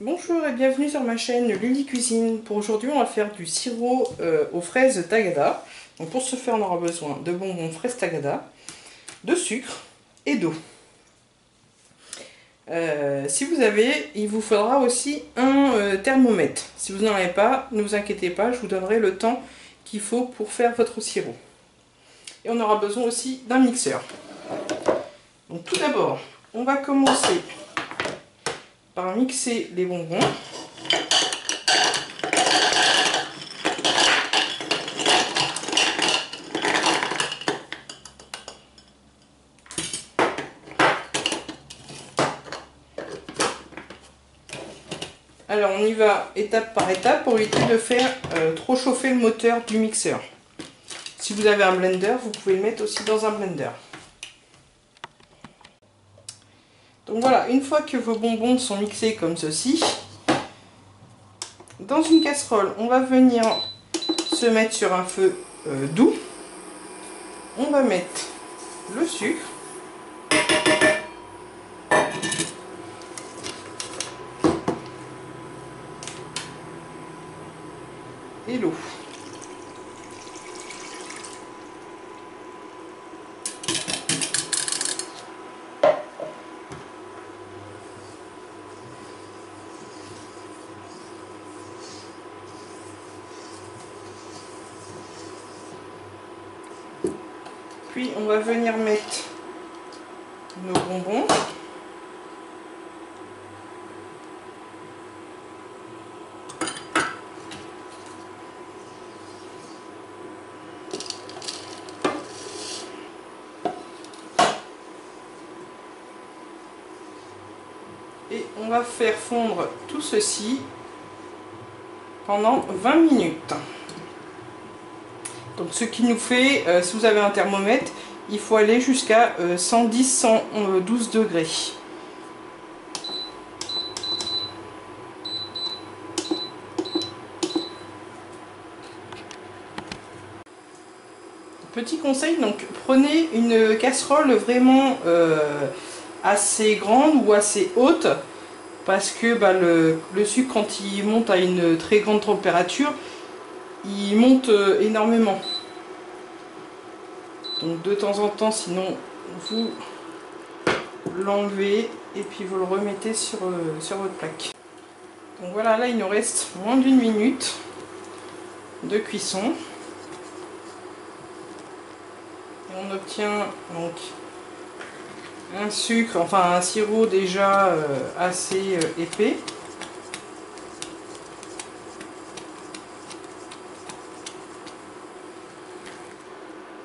Bonjour et bienvenue sur ma chaîne Luli Cuisine. Pour aujourd'hui, on va faire du sirop aux fraises Tagada. Donc pour ce faire, on aura besoin de bonbons fraises Tagada, de sucre et d'eau. Si vous avez, il vous faudra aussi un thermomètre. Si vous n'en avez pas, ne vous inquiétez pas, je vous donnerai le temps qu'il faut pour faire votre sirop. Et on aura besoin aussi d'un mixeur. Donc tout d'abord, on va commencer par mixer les bonbons. Alors on y va étape par étape pour éviter de faire trop chauffer le moteur du mixeur. Si vous avez un blender, vous pouvez le mettre aussi dans un blender. Donc voilà, une fois que vos bonbons sont mixés comme ceci, dans une casserole, on va venir se mettre sur un feu doux. On va mettre le sucre. Et l'eau. Puis on va venir mettre nos bonbons. Et on va faire fondre tout ceci pendant 20 minutes. Donc ce qui nous fait, si vous avez un thermomètre, il faut aller jusqu'à 110-112 degrés. Petit conseil, donc prenez une casserole vraiment assez grande ou assez haute, parce que le sucre, quand il monte à une très grande température, il monte énormément. Donc de temps en temps, sinon vous l'enlevez et puis vous le remettez sur votre plaque. Donc voilà, là il nous reste moins d'une minute de cuisson. Et on obtient donc un sucre, enfin un sirop déjà assez épais.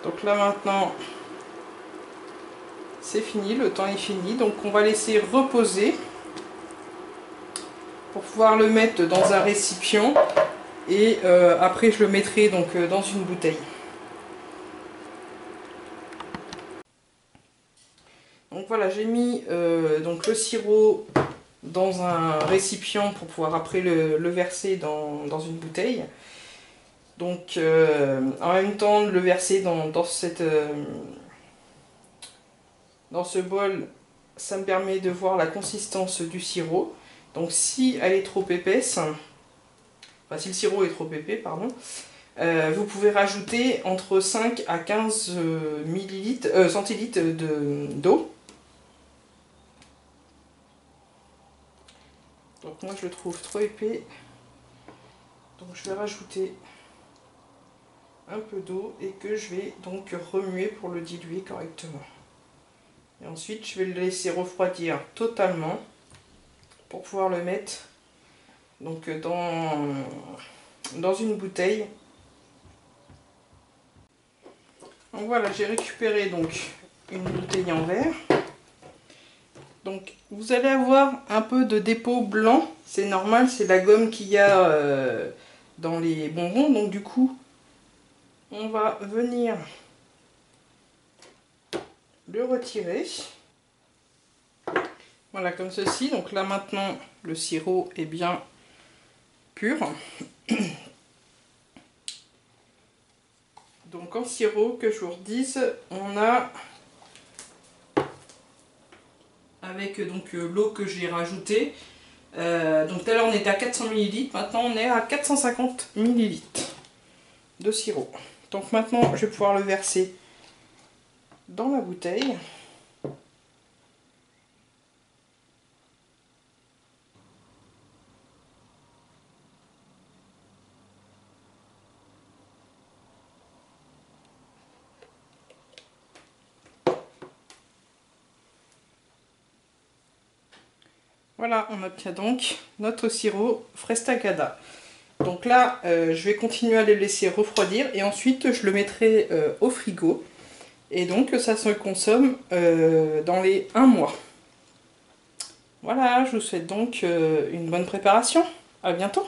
Donc là maintenant c'est fini, le temps est fini, donc on va laisser reposer pour pouvoir le mettre dans un récipient et après je le mettrai donc dans une bouteille. Donc voilà, j'ai mis donc le sirop dans un récipient pour pouvoir après le verser dans une bouteille. Donc en même temps de le verser dans ce bol, ça me permet de voir la consistance du sirop. Donc si elle est trop épaisse, enfin si le sirop est trop épais, pardon, vous pouvez rajouter entre 5 à 15 centilitres d'eau. Donc moi je le trouve trop épais, donc je vais rajouter un peu d'eau et que je vais donc remuer pour le diluer correctement. Et ensuite je vais le laisser refroidir totalement pour pouvoir le mettre donc dans une bouteille. Donc voilà, j'ai récupéré donc une bouteille en verre. Donc vous allez avoir un peu de dépôt blanc, c'est normal, c'est la gomme qu'il y a dans les bonbons. Donc du coup, on va venir le retirer. Voilà, comme ceci. Donc là maintenant, le sirop est bien pur. Donc en sirop, que je vous redise, on a avec donc l'eau que j'ai rajoutée, Donc tout à l'heure on était à 400 ml, maintenant on est à 450 ml de sirop. Donc maintenant je vais pouvoir le verser dans la bouteille. Voilà, on obtient donc notre sirop fraise tacada. Donc là, je vais continuer à le laisser refroidir et ensuite je le mettrai au frigo. Et donc ça se consomme dans les 1 mois. Voilà, je vous souhaite donc une bonne préparation. À bientôt.